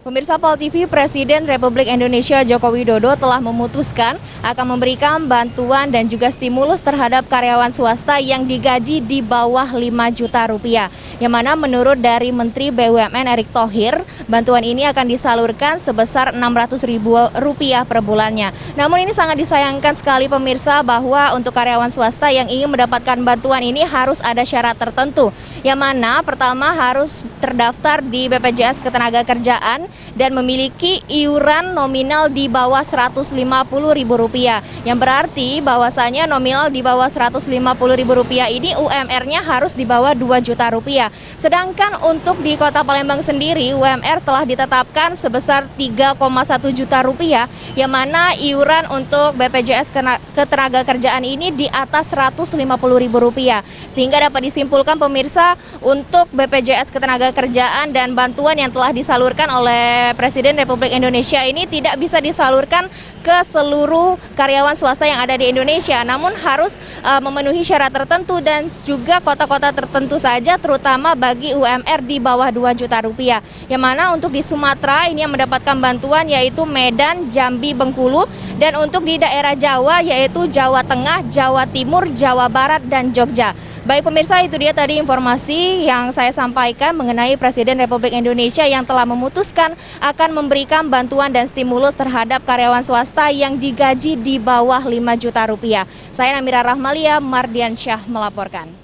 Pemirsa POL TV, Presiden Republik Indonesia Joko Widodo telah memutuskan akan memberikan bantuan dan juga stimulus terhadap karyawan swasta yang digaji di bawah 5 juta rupiah. Yang mana menurut dari Menteri BUMN Erick Thohir, bantuan ini akan disalurkan sebesar Rp600.000 per bulannya. Namun ini sangat disayangkan sekali pemirsa bahwa untuk karyawan swasta yang ingin mendapatkan bantuan ini harus ada syarat tertentu. Yang mana pertama harus terdaftar di BPJS Ketenagakerjaan dan memiliki iuran nominal di bawah Rp150.000. Yang berarti bahwasanya nominal di bawah Rp150.000 ini UMR-nya harus di bawah Rp2 juta. Sedangkan untuk di Kota Palembang sendiri UMR telah ditetapkan sebesar Rp3,1 juta, yang mana iuran untuk BPJS Ketenagakerjaan ini di atas Rp150.000. Sehingga dapat disimpulkan pemirsa, untuk BPJS Ketenagakerjaan dan bantuan yang telah disalurkan oleh Presiden Republik Indonesia ini tidak bisa disalurkan ke seluruh karyawan swasta yang ada di Indonesia, namun harus memenuhi syarat tertentu dan juga kota-kota tertentu saja, terutama bagi UMR di bawah Rp2 juta. Yang mana untuk di Sumatera ini yang mendapatkan bantuan yaitu Medan, Jambi, Bengkulu, dan untuk di daerah Jawa yaitu Jawa Tengah, Jawa Timur, Jawa Barat, dan Jogja. Baik pemirsa, itu dia tadi informasi yang saya sampaikan mengenai Presiden Republik Indonesia yang telah memutuskan akan memberikan bantuan dan stimulus terhadap karyawan swasta yang digaji di bawah Rp5 juta. Saya Namira Rahmalia, Mardiansyah melaporkan.